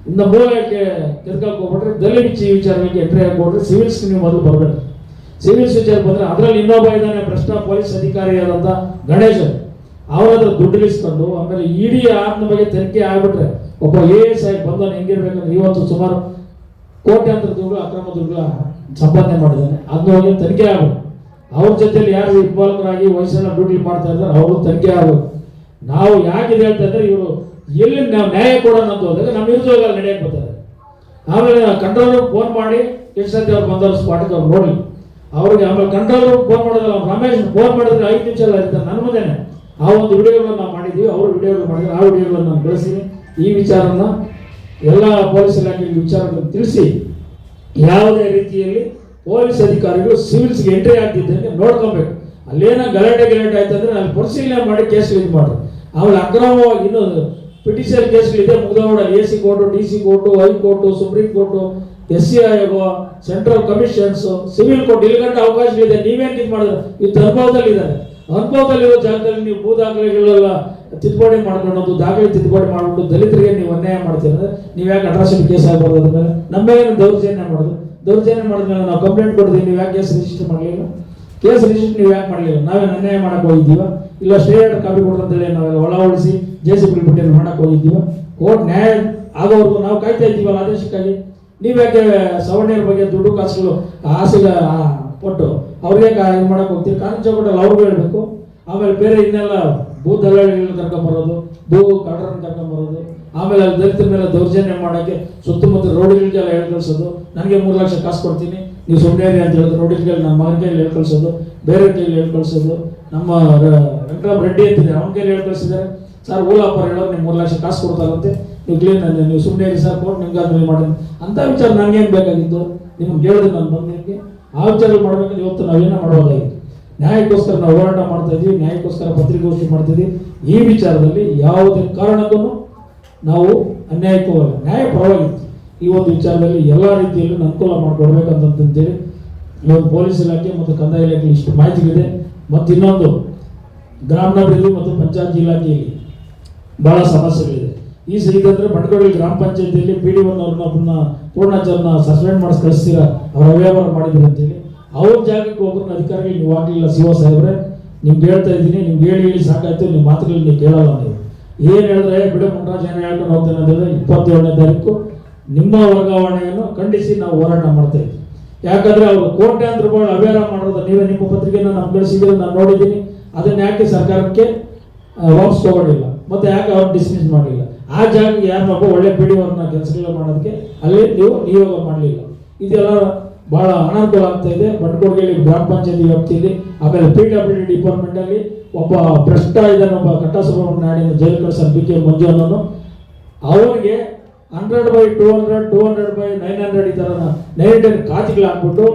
ಇನ್ನು ಮೂಲಕ್ಕೆ ತಿರ್ಗಕ್ಕೆ ಹೋಗ್ಬಿಟ್ರೆ ದಲಿತ ವಿಚಾರಗಳಿಗೆ ಎಂಟ್ರಿ ಹಾಕೊಡ್ರಿ, ಸಿವಿಲ್ಸ್ ನೀವು ಮೊದಲು ಬರಬೇಕು. ಸಿವಿಲ್ಸ್ ವಿಚಾರ ಬಂದ್ರೆ ಅದರಲ್ಲಿ ಇನ್ನೊಬ್ಬ ಇದ್ದಾನೆ ಭ್ರಷ್ಟ ಪೊಲೀಸ್ ಅಧಿಕಾರಿಯಾದಂತ ಗಣೇಶ್, ಅವರತ್ರ ದುಡ್ಡು ಇಳಿಸ್ಕೊಂಡು ಆಮೇಲೆ ಇಡೀ ಆತ್ಮ ಬಗ್ಗೆ ತನಿಖೆ ಆಗ್ಬಿಟ್ರೆ ಒಬ್ಬ AS ಆಗಿ ಬಂದವನು ಹೆಂಗಿರ್ಬೇಕಂದ್ರೆ ಇವತ್ತು ಸುಮಾರು ಕೋಟ್ಯಾಂತರ ದುಡ್ಡು ಅಕ್ರಮ ದುಡ್ಡು ಸಂಪಾದನೆ ಮಾಡಿದ್ದಾನೆ. ಅದನ್ನ ಹೋಗಿ ತನಿಖೆ ಆಗಬೇಕು. ಅವ್ರ ಜೊತೆಲಿ ಯಾರು ಇನ್ವಾಲ್ವರಾಗಿ ವಯಸ್ಸನ್ನ ಡ್ಯೂಟಿ ಮಾಡ್ತಾ ಇದ್ದಾರೆ ಅವರು ತನಿಖೆ ಆಗಬೇಕು. ನಾವು ಯಾಕೆ ಹೇಳ್ತಾ ಇದ್ರೆ ಇವರು ಎಲ್ಲಿ ನಾವು ನ್ಯಾಯ ಕೊಡೋಣ ಅಂತ ಹೋದಾಗ ನಮ್ಮ ವಿರುದ್ಧ ನಡೆಯಕ್ಕೆ ಬರ್ತಾರೆ. ಆಮೇಲೆ ಕಂಟ್ರೋಲ್ ಫೋನ್ ಮಾಡಿ ಎಷ್ಟು ಸತಿ ಅವ್ರು ಬಂದವ್ರು ಸ್ಪಾಟಿಗೆ ಅವ್ರು ನೋಡಲಿ ಅವ್ರಿಗೆ. ಆಮೇಲೆ ಕಂಟ್ರೋಲ್ ಫೋನ್ ಮಾಡೋದಲ್ಲ, ರಮೇಶ್ ಫೋನ್ ಮಾಡಿದ್ರೆ 5 ನಿಮಿಷ ಎಲ್ಲ ಇರ್ತಾರೆ ನನ್ನ ಮುಂದೆನೆ. ಆ ಒಂದು ವಿಡಿಯೋಗಳನ್ನ ನಾವು ಮಾಡಿದ್ದೀವಿ, ಅವರು ವಿಡಿಯೋಗಳು ಮಾಡಿದ್ರೆ ಆ ವಿಡಿಯೋಗಳನ್ನ ನಾನು ಕಳಿಸ್ತೀನಿ. ಈ ವಿಚಾರನ ಎಲ್ಲ ಪೊಲೀಸ್ ಇಲಾಖೆಗೆ ವಿಚಾರಗಳನ್ನು ತಿಳಿಸಿ ಯಾವುದೇ ರೀತಿಯಲ್ಲಿ ಪೊಲೀಸ್ ಅಧಿಕಾರಿಗಳು ಸಿವಿಲ್ಸ್ಗೆ ಎಂಟ್ರಿ ಆಗ್ತಿದ್ದಂಗೆ ನೋಡ್ಕೊಬೇಕು. ಅಲ್ಲೇನೋ ಗಲಾಟೆ ಆಯ್ತು ಅಂದ್ರೆ ಅಲ್ಲಿ ಪರಿಶೀಲನೆ ಮಾಡಿ ಕೇಸ್ ಇದು ಮಾಡ್ರಿ. ಆಮೇಲೆ ಅಕ್ರಮವಾಗಿ ಇನ್ನು ಪಿಟಿಷನ್ ಕೇಸ್ಗಳಿದೆ ಮುಗ್ದೋಡ AC court, DC court, high court, supreme court, SC ಆಯೋಗ, ಸೆಂಟ್ರಲ್ ಕಮಿಷನ್ಸ್, ಸಿವಿಲ್ ಕೋರ್ಟ್ ಇಲ್ಲಿ ಗಂಟ ಅವಕಾಶಗಳಿದೆ. ನೀವೇನು ಇದು ಮಾಡಿದ್ರೆ ಇದು ಅನುಭವದಲ್ಲಿ ಇದ್ದಾರೆ. ಅನುಭವದಲ್ಲಿರೋ ಜಾಗದಲ್ಲಿ ನೀವು ಭೂ ದಾಖಲೆಗಳೆಲ್ಲ ತಿದ್ದುಪಡಿ ಮಾಡ್ಕೊಂಡು ದಾಖಲೆ ತಿದ್ದುಪಡಿ ಮಾಡ್ಬಿಟ್ಟು ದಲಿತರಿಗೆ ನೀವು ಅನ್ಯಾಯ ಮಾಡ್ತೀರಂದ್ರೆ ನೀವು ಯಾಕೆ ಅಟ್ರಾಸಿಟಿ ಕೇಸ್ ಆಗ್ಬಾರ್ದು? ಅದ್ಮೇಲೆ ನಮ್ಮ ಮೇಲೆ ದೌರ್ಜನ್ಯ ಮಾಡೋದು, ದೌರ್ಜನ್ಯ ಮಾಡಿದ್ಮೇಲೆ ನಾವು ಕಂಪ್ಲೇಂಟ್ ಕೊಡ್ತೀವಿ, ನೀವು ಯಾಕೆ ಕೇಸ್ ರಿಜಿಸ್ಟರ್ ಮಾಡಲಿಲ್ಲ? ಕೇಸ್ ರಿಜಿಸ್ಟರ್ ನೀವು ಯಾಕೆ ಮಾಡಲಿಲ್ಲ? ನಾವೇನು ಅನ್ಯಾಯ ಮಾಡಕ್ಕೆ ಹೋಗಿದ್ದೀವ? ಇಲ್ಲ ಸ್ಟೇ ಆರ್ಡರ್ ಕಾಪಿ ಕೊಡ್ತಂತೇಳಿ ನಾವೆಲ್ಲ ಒಳ ಉಳಿಸಿ JCB ಬಿಟ್ಟು ಮಾಡಕ್ಕೆ ಹೋಗಿದ್ದೀವ? ಕೋರ್ಟ್ ನ್ಯಾಯ ಆಗೋವರೆಗೂ ನಾವು ಕಾಯ್ತಾ ಇದ್ದೀವಲ್ಲ ಆದೇಶಕ್ಕಾಗಿ. ನೀವ್ಯಾಕೆ ಸವರ್ಣೀಯರ ಬಗ್ಗೆ ದುಡ್ಡು ಕಾಸುಗಳು ಆಸೆಗೆ ಕೊಟ್ಟು ಅವ್ರಿಗೆ ಇದು ಮಾಡಕ್ಕೆ ಹೋಗ್ತೀವಿ? ಕಾನೂನು ಚೌಕಟ್ಟಲ್ಲಿ ಅವ್ರಿಗೂ ಹೇಳ್ಬೇಕು. ಆಮೇಲೆ ಬೇರೆ ಇನ್ನೆಲ್ಲ ಭೂ ದಲ್ಲಾಳಿಗಳನ್ನ ಕರ್ಕೊಂಬರೋದು, ಭೂ ಕಳ್ಳರನ್ನ ಕರ್ಕೊಂಬರೋದು, ಆಮೇಲೆ ಅಲ್ಲಿ ದಲಿತರ ಮೇಲೆ ದೌರ್ಜನ್ಯ ಮಾಡೋಕ್ಕೆ ಸುತ್ತಮುತ್ತ ರೋಡಿಗಳಿಗೆಲ್ಲ ಹೇಳ್ ಕಳಿಸೋದು. ನನಗೆ 3 ಲಕ್ಷ ಕಾಸು ಕೊಡ್ತೀನಿ ನೀವು ಸುಮ್ಮನೆ ಅಂತ ಹೇಳಿದ್ರು ರೋಡಿಗೆ ನಮ್ಮ ಮಗನ ಕೈಯಲ್ಲಿ ಹೇಳ್ ಕಳಿಸೋದು, ಬೇರೆ ಕೈಯಲ್ಲಿ ಹೇಳ್ ಕಳಿಸೋದು. ನಮ್ಮ ವೆಂಕಟರಾಮ ರೆಡ್ಡಿ ಅಂತಿದ್ದಾರೆ, ಅವನ ಕೈಯಲ್ಲಿ ಹೇಳ್ ಕಳಿಸಿದ್ದಾರೆ. ಸರ್ ಓಲಾಪರ್ ಹೇಳೋರು ನೀವು 3 ಲಕ್ಷ ಕಾಸು ಕೊಡ್ತಾರಂತೆ, ನೀವು ಕ್ಲೀನ್ ನೀವು ಸುಮ್ಮನೆ ಇರಿ ಸರ್ ಕೊಟ್ಟು ನಿಮ್ಗೆ ಆದ್ಮೇಲೆ ಮಾಡಿ ಅಂತ ವಿಚಾರ ನನಗೇನು ಬೇಕಾಗಿತ್ತು, ನಿಮ್ಗೆ ಹೇಳಿದ್ರೆ ನಾನು ಬಂದು ನಿಮಗೆ ಆ ವಿಚಾರ ಮಾಡಬೇಕಾದ್ರೆ ಇವತ್ತು ನಾವೇನೋ ಮಾಡಬಹುದಾಗಿತ್ತು. ನ್ಯಾಯಕ್ಕೋಸ್ಕರ ನಾವು ಹೋರಾಟ ಮಾಡ್ತಾ ಇದ್ವಿ, ನ್ಯಾಯಕ್ಕೋಸ್ಕರ ಪತ್ರಿಕಾಗೋಷ್ಠಿ ಮಾಡ್ತಿದ್ವಿ. ಈ ವಿಚಾರದಲ್ಲಿ ಯಾವುದೇ ಕಾರಣಕ್ಕೂ ನಾವು ಅನ್ಯಾಯಕ್ಕೆ ಹೋಗಲ್ಲ, ನ್ಯಾಯ ಪರವಾಗಿತ್ತು. ಈ ಒಂದು ವಿಚಾರದಲ್ಲಿ ಎಲ್ಲ ರೀತಿಯಲ್ಲೂ ಅನುಕೂಲ ಮಾಡಿಕೊಡ್ಬೇಕಂತಂತೇಳಿ ಇವತ್ತು ಪೊಲೀಸ್ ಇಲಾಖೆ ಮತ್ತು ಕಂದಾಯ ಇಲಾಖೆ ಇಷ್ಟು ಮಾಹಿತಿಗಳಿದೆ. ಮತ್ತು ಇನ್ನೊಂದು ಗ್ರಾಮೀಣಾಭಿವೃದ್ಧಿ ಮತ್ತು ಪಂಚಾಯತ್ ಇಲಾಖೆಯಲ್ಲಿ ಬಹಳ ಸಮಸ್ಯೆಗಳಿದೆ. ಈ ಇದಂದ್ರೆ ಬಂಡಗೋಳಿ ಗ್ರಾಮ ಪಂಚಾಯತಿಯಲ್ಲಿ PD1 ಪೂರ್ಣಾಚಾರ್ಯನ ಸಸ್ಪೆಂಡ್ ಮಾಡಿಸಿ ಕಳಿಸ್ತೀರಾ, ಅವ್ರ ಅವ್ಯವಹಾರ ಮಾಡಿದ್ರು ಅಂತೇಳಿ ಅವ್ರ ಜಾಗಕ್ಕೆ ಒಬ್ಬರನ್ನ ಅಧಿಕಾರಿಗಳು ನೀವು ಆಗಲಿಲ್ಲ. CO ಸಾಹೇಬ್ರೆ ನಿಮ್ಗೆ ಹೇಳ್ತಾ ಇದ್ದೀನಿ, ನಿಮ್ಗೆ ಹೇಳಿ ಸಾಕಾಯ್ತು, ನಿಮ್ಮ ಮಾತುಗಳು ನೀವು ಕೇಳಲ್ಲ. ನೀವು ಏನು ಹೇಳಿದ್ರೆ ಬಿಡ ಮುನ್ರಾಜ್ ಏನು ಹೇಳ್ಕೊಂಡು ಹೋಗ್ತೇನೆ ಅಂತಂದ್ರೆ 27ನೇ ತಾರೀಕು ನಿಮ್ಮ ವರ್ಗಾವಣೆಯನ್ನು ಖಂಡಿಸಿ ನಾವು ಹೋರಾಟ ಮಾಡ್ತಾ ಇದ್ವಿ. ಯಾಕಂದ್ರೆ ಅವರು ಕೋಟ್ಯಾಂತರ ರೂಪಾಯಿ ಅವ್ಯವಹಾರ ಮಾಡೋದು ನೀವೇ ನಿಮ್ಮ ಪತ್ರಿಕೆಯನ್ನು ನಮ್ಗೆ ಕಳಿಸಿದ್ರೆ ನಾನು ನೋಡಿದ್ದೀನಿ. ಅದನ್ನ ಯಾಕೆ ಸರ್ಕಾರಕ್ಕೆ ವಾಪಸ್ ತಗೊಂಡಿಲ್ಲ, ಮತ್ತೆ ಯಾಕೆ ಅವ್ರು ಡಿಸ್ಮಿಸ್ ಮಾಡಲಿಲ್ಲ? ಆ ಜಾಗಕ್ಕೆ ಯಾರನ್ನೊಬ್ಬ ಒಳ್ಳೆ PD1 ಕೆಲಸಗಳು ಮಾಡೋದಕ್ಕೆ ಅಲ್ಲಿ ನೀವು ನಿಯೋಗ ಮಾಡಲಿಲ್ಲ. ಇದೆಲ್ಲ ಬಹಳ ಅನಾನುಕೂಲ ಆಗ್ತಾ ಇದೆ. ಬಂಡಕೋಟಗೆರೆ ಗ್ರಾಮ ಪಂಚಾಯತಿ ವ್ಯಾಪ್ತಿಯಲ್ಲಿ, ಆಮೇಲೆ PWD ಡಿಪಾರ್ಟ್ಮೆಂಟ್ ಅಲ್ಲಿ ಒಬ್ಬ ಭ್ರಷ್ಟ ಇದ್ದಾನೆ, ಒಬ್ಬ ಕಟ್ಟಸುಬ್ರಹ್ಮಣ್ಯ ನಾಡಿನ ಜೈಲು ಕಳಿಸ BK ಮಂಜು ಅನ್ನೋನು. ಅವರಿಗೆ 100/200 200/900 ಈ ಥರ 910 ಖಾತೆಗಳು ಹಾಕ್ಬಿಟ್ಟು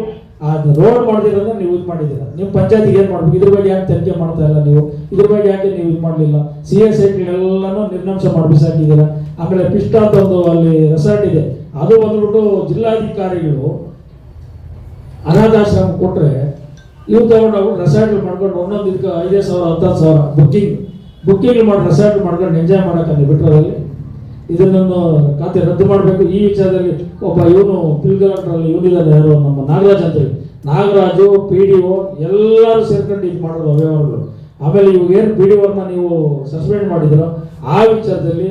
ಅದು ರೋಡ್ ಮಾಡ್ದಿರೋದನ್ನ ನೀವು ಇದು ಮಾಡಿದ್ದೀರಾ. ನಿಮ್ಮ ಪಂಚಾಯತಿಗೆ ಏನು ಮಾಡ್ಬೇಕು, ಇದ್ರ ಬಗ್ಗೆ ಯಾಕೆ ತನಿಖೆ ಮಾಡ್ತಾ ಇಲ್ಲ ನೀವು? ಇದ್ರ ಬಗ್ಗೆ ಯಾಕೆ ನೀವು ಇದು ಮಾಡಲಿಲ್ಲ? CSIಗಳೆಲ್ಲನೂ ನಿರ್ನಾಂಶ ಮಾಡಿ ಬಿಸಾಕಿದ್ದೀರಾ. ಆಮೇಲೆ ಪಿಷ್ಟ ಅಂತ ಒಂದು ಅಲ್ಲಿ ರೆಸಾರ್ಟ್ ಇದೆ, ಅದು ಬಂದ್ಬಿಟ್ಟು ಜಿಲ್ಲಾಧಿಕಾರಿಗಳು ಅನಾಥಾಶ್ರಮ ಕೊಟ್ಟರೆ ಇವು ತಗೊಂಡು ಅವ್ರು ರೆಸಾರ್ಟ್ ಮಾಡ್ಕೊಂಡು ಒಂದೊಂದು ಇದಕ್ಕೆ 5,000 10,000 ಬುಕ್ಕಿಂಗ್ ಮಾಡಿ ರೆಸಾರ್ಟ್ ಮಾಡ್ಕೊಂಡು ಎಂಜಾಯ್ ಮಾಡೋಕ್ಕೆ ಬಿಟ್ಟರಲ್ಲಿ ಇದನ್ನೊಂದು ಖಾತೆ ರದ್ದು ಮಾಡಬೇಕು. ಈ ವಿಚಾರದಲ್ಲಿ ಒಬ್ಬ ಇವನು ಪಿಲ್ಗರಲ್ಲಿ ಇವನಿದ್ದಾನೆ, ಯಾರು ನಮ್ಮ ನಾಗರಾಜ್ ಅಂತೇಳಿ, ನಾಗರಾಜು PDO ಎಲ್ಲರೂ ಸೇರ್ಕೊಂಡು ಇದು ಮಾಡೋದು ಅವ್ಯವಹಾರಗಳು. ಆಮೇಲೆ ಇವಾಗ ಏನು PD1 ನೀವು ಸಸ್ಪೆಂಡ್ ಮಾಡಿದ್ರು ಆ ವಿಚಾರದಲ್ಲಿ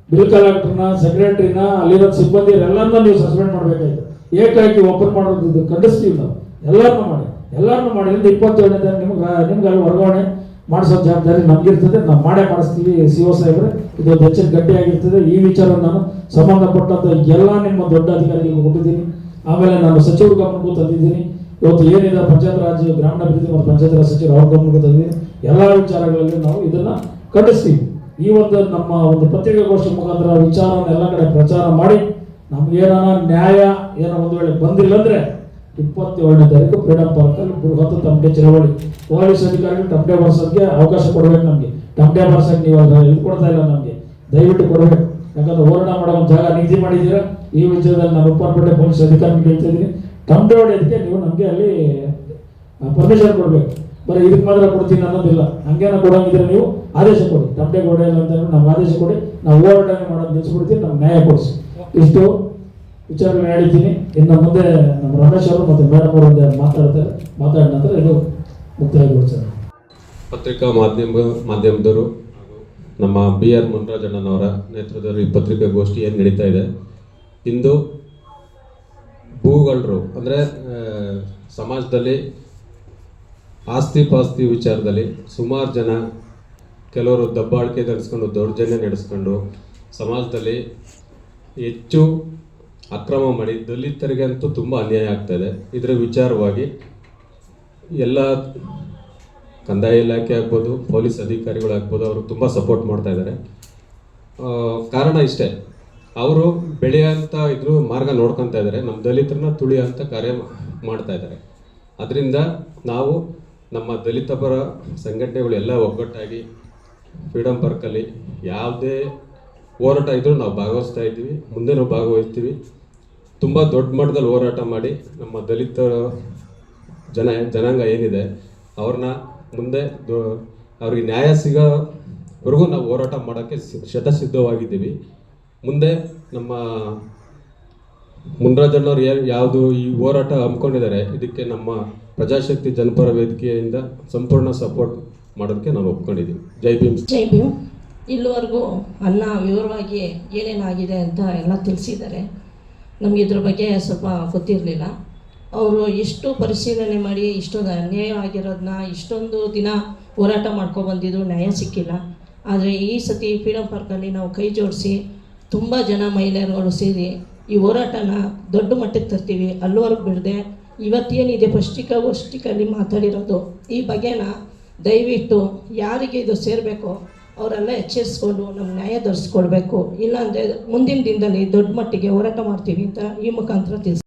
ಬಿಲ್ ಕಲೆಕ್ಟರ್ನ, ಸೆಕ್ರೆಟರಿನ, ಅಲ್ಲಿರೋ ಸಿಬ್ಬಂದಿಯರೆಲ್ಲರನ್ನ ನೀವು ಸಸ್ಪೆಂಡ್ ಮಾಡಬೇಕಾಯ್ತು. ಏಕಾಏಕಿ ಓಪನ್ ಮಾಡೋದು ಇದು ಖಂಡಿಸ್ತೀವಿ ನಾವು. ಎಲ್ಲರನ್ನೂ ಮಾಡಿ 27ನೇ ತಾರೀಕು ನಿಮ್ಗೆ ಅಲ್ಲಿ ವರ್ಗಾವಣೆ ಮಾಡಿಸೋ ಜವಾಬ್ದಾರಿ ನಮಗಿರ್ತದೆ. ನಾವು ಮಾಡಿಸ್ತೀವಿ CO ಸಾಹೇಬ್ರೆ. ಇದೊಂದು ಹೆಚ್ಚಿನ ಗಟ್ಟಿಯಾಗಿರ್ತದೆ. ಈ ವಿಚಾರ ನಾನು ಸಂಬಂಧಪಟ್ಟಂತ ಎಲ್ಲ ನಿಮ್ಮ ದೊಡ್ಡ ಅಧಿಕಾರಿಗಳಿಗೆ ಕೊಟ್ಟಿದ್ದೀನಿ. ಆಮೇಲೆ ನಾನು ಸಚಿವರ ಗಮನಕ್ಕೂ ತಂದಿದ್ದೀನಿ. ಇವತ್ತು ಏನಿದೆ ಪಂಚಾಯತ್ ರಾಜ್ ಗ್ರಾಮೀಣಾಭಿವೃದ್ಧಿ ಮತ್ತು ಪಂಚಾಯತ್ ರಾಜ್ ಸಚಿವರು ಅವ್ರ ಗಮನಕ್ಕೂ ತಂದಿದ್ದೀನಿ. ಎಲ್ಲ ವಿಚಾರಗಳಲ್ಲಿ ನಾವು ಇದನ್ನ ಖಂಡಿಸ್ತೀವಿ. ಈ ಒಂದು ನಮ್ಮ ಒಂದು ಪತ್ರಿಕಾಗೋಷ್ಠಿ ಮುಖಾಂತರ ವಿಚಾರವನ್ನು ಎಲ್ಲ ಕಡೆ ಪ್ರಚಾರ ಮಾಡಿ ನಮ್ಗೇನಾನ ನ್ಯಾಯ ಏನೋ ಒಂದು ವೇಳೆ ಬಂದಿಲ್ಲ ಅಂದ್ರೆ 27ನೇ ತಾರೀಕು ಫ್ರೀಡಂ ಪಾರ್ಕ್ ಅಲ್ಲಿ ಬೃಹತ್ ತಮಟೆ ಚಳವಳಿ. ಪೊಲೀಸ್ ಅಧಿಕಾರಿಗಳು ತಮಟೆ ಬರ್ಸೋದಕ್ಕೆ ಅವಕಾಶ ಕೊಡ್ಬೇಕು. ನಮಗೆ ತಮಟೆ ಬರ್ಸಕ್ಕೆ ನೀವು ಇದು ಕೊಡ್ತಾ ಇಲ್ಲ, ನಮಗೆ ದಯವಿಟ್ಟು ಕೊಡಬೇಕು. ಯಾಕಂದ್ರೆ ಹೋರಾಟ ಮಾಡೋ ಒಂದು ಜಾಗ ನಿಗದಿ ಮಾಡಿದ್ದೀರಾ. ಈ ವಿಚಾರದಲ್ಲಿ ನಾನು ಉಪ್ಪಾರಪೇಟೆ ಪೊಲೀಸ್ ಅಧಿಕಾರಿಗಳು ಹೇಳ್ತಾ ಇದ್ದೀನಿ, ತಮಟೆ ಹೊಡೆಯೋದಕ್ಕೆ ನೀವು ನಮಗೆ ಅಲ್ಲಿ ಪರ್ಮಿಷನ್ ಕೊಡಬೇಕು. ಬರೀ ಇದಕ್ಕೆ ಮಾತ್ರ ಕೊಡ್ತೀನಿ ಅನ್ನೋದಿಲ್ಲ. ಹಂಗೇನ ಕೊಡೋಂಗಿದ್ರೆ ನೀವು ಆದೇಶ ಕೊಡಿ. ತಮಟೆ ಹೊಡೆಯಲ್ಲ ಅಂತ ನಮ್ಗೆ ಆದೇಶ ಕೊಡಿ, ನಾವು ಹೋರಾಟನೇ ಮಾಡೋದು ನಿಲ್ಲಿಸ್ಬಿಡ್ತೀವಿ, ನಮ್ಗೆ ನ್ಯಾಯ ಕೊಡಿಸಿ. ಇಷ್ಟು ವಿಚಾರಗಳು ಹೇಳಿದ್ದೀನಿ. ಇನ್ನು ಮುಂದೆ ನಮ್ಮ ರಮೇಶ್ ಅವರು ಮತ್ತು ಮೇಡಮ್ ಅವರು ಮಾತಾಡಿದ ನಂತರ ಇದು ಮುಕ್ತಾಯಗೊಳಿಸ್ತಾರೆ. ಪತ್ರಿಕಾ ಮಾಧ್ಯಮದವರು ನಮ್ಮ BR ಮುನ್ರಾಜಣ್ಣನವರ ನೇತೃತ್ವದಲ್ಲಿ ಈ ಪತ್ರಿಕಾಗೋಷ್ಠಿ ಏನು ನಡೀತಾ ಇದೆ. ಇಂದು ಭೂಗಳರು ಅಂದರೆ ಸಮಾಜದಲ್ಲಿ ಆಸ್ತಿ ಪಾಸ್ತಿ ವಿಚಾರದಲ್ಲಿ ಸುಮಾರು ಜನ, ಕೆಲವರು ದಬ್ಬಾಳಿಕೆ ನಡೆಸ್ಕೊಂಡು ದೌರ್ಜನ್ಯ ನಡೆಸ್ಕೊಂಡು ಸಮಾಜದಲ್ಲಿ ಹೆಚ್ಚು ಅಕ್ರಮ ಮಾಡಿ ದಲಿತರಿಗೆ ಅಂತೂ ತುಂಬ ಅನ್ಯಾಯ ಆಗ್ತಾಯಿದೆ. ಇದರ ವಿಚಾರವಾಗಿ ಎಲ್ಲ ಕಂದಾಯ ಇಲಾಖೆ ಆಗ್ಬೋದು, ಪೊಲೀಸ್ ಅಧಿಕಾರಿಗಳಾಗ್ಬೋದು, ಅವರು ತುಂಬ ಸಪೋರ್ಟ್ ಮಾಡ್ತಾ ಇದ್ದಾರೆ. ಕಾರಣ ಇಷ್ಟೇ, ಅವರು ಬೆಳೆಯೋಂಥ ಇದ್ರ ಮಾರ್ಗ ನೋಡ್ಕೊತಾ ಇದ್ದಾರೆ, ನಮ್ಮ ದಲಿತರನ್ನ ತುಳಿಯೋಂಥ ಕಾರ್ಯ ಮಾಡ್ತಾ ಇದ್ದಾರೆ. ಅದರಿಂದ ನಾವು ನಮ್ಮ ದಲಿತ ಪರ ಸಂಘಟನೆಗಳು ಎಲ್ಲ ಒಗ್ಗಟ್ಟಾಗಿ ಫ್ರೀಡಂ ಪಾರ್ಕಲ್ಲಿ ಯಾವುದೇ ಹೋರಾಟ ಇದ್ರೂ ನಾವು ಭಾಗವಹಿಸ್ತಾ ಇದ್ದೀವಿ, ಮುಂದೆ ನಾವು ಭಾಗವಹಿಸ್ತೀವಿ. ತುಂಬ ದೊಡ್ಡ ಮಟ್ಟದಲ್ಲಿ ಹೋರಾಟ ಮಾಡಿ ನಮ್ಮ ದಲಿತ ಜನಾಂಗ ಏನಿದೆ ಅವ್ರನ್ನ ಮುಂದೆ ಅವ್ರಿಗೆ ನ್ಯಾಯ ಸಿಗೋವರೆಗೂ ನಾವು ಹೋರಾಟ ಮಾಡೋಕ್ಕೆ ಶತಸಿದ್ಧವಾಗಿದ್ದೀವಿ. ಮುಂದೆ ನಮ್ಮ ಮುನ್ರಾಜಣ್ಣವ್ರು ಯಾವುದು ಈ ಹೋರಾಟ ಹಮ್ಮಿಕೊಂಡಿದ್ದಾರೆ, ಇದಕ್ಕೆ ನಮ್ಮ ಪ್ರಜಾಶಕ್ತಿ ಜನಪರ ವೇದಿಕೆಯಿಂದ ಸಂಪೂರ್ಣ ಸಪೋರ್ಟ್ ಮಾಡೋದಕ್ಕೆ ನಾನು ಒಪ್ಕೊಂಡಿದ್ದೀನಿ. ಜೈ ಭೀಮ್. ಜೈ ಭೀಮ್. ಇಲ್ಲಿವರೆಗೂ ಅನ್ನ ವಿವರವಾಗಿ ಏನೇನಾಗಿದೆ ಅಂತ ಎಲ್ಲ ತಿಳಿಸಿದ್ದಾರೆ. ನಮಗೆ ಇದ್ರ ಬಗ್ಗೆ ಸ್ವಲ್ಪ ಗೊತ್ತಿರಲಿಲ್ಲ. ಅವರು ಎಷ್ಟು ಪರಿಶೀಲನೆ ಮಾಡಿ ಇಷ್ಟೊಂದು ಅನ್ಯಾಯ ಆಗಿರೋದನ್ನ ಇಷ್ಟೊಂದು ದಿನ ಹೋರಾಟ ಮಾಡ್ಕೊಬಂದಿದ್ರು, ನ್ಯಾಯ ಸಿಕ್ಕಿಲ್ಲ. ಆದರೆ ಈ ಸತಿ ಫ್ರೀಡಂ ಪಾರ್ಕಲ್ಲಿ ನಾವು ಕೈ ಜೋಡಿಸಿ ತುಂಬ ಜನ ಮಹಿಳೆಯರುಗಳು ಸೇರಿ ಈ ಹೋರಾಟನ ದೊಡ್ಡ ಮಟ್ಟಕ್ಕೆ ತರ್ತೀವಿ. ಅಲ್ಲಿವರೆಗೂ ಬಿಡದೆ ಇವತ್ತೇನಿದೆ ಪತ್ರಿಕಾಗೋಷ್ಠಿಯಲ್ಲಿ ಮಾತಾಡಿರೋದು ಈ ಬಗ್ಗೆನ ದಯವಿಟ್ಟು ಯಾರಿಗೆ ಇದು ಸೇರಬೇಕೋ ಅವರೆಲ್ಲ ಎಚ್ಚರಿಸ್ಕೊಂಡು ನಮ್ಗೆ ನ್ಯಾಯ ದೊರಕಿಸ್ಕೊಡ್ಬೇಕು. ಇಲ್ಲಾಂದರೆ ಮುಂದಿನ ದಿನದಲ್ಲಿ ದೊಡ್ಡ ಮಟ್ಟಿಗೆ ಹೋರಾಟ ಮಾಡ್ತೀವಿ ಅಂತ ಈ ಮುಖಾಂತರ ತಿಳಿಸ್ತೀನಿ.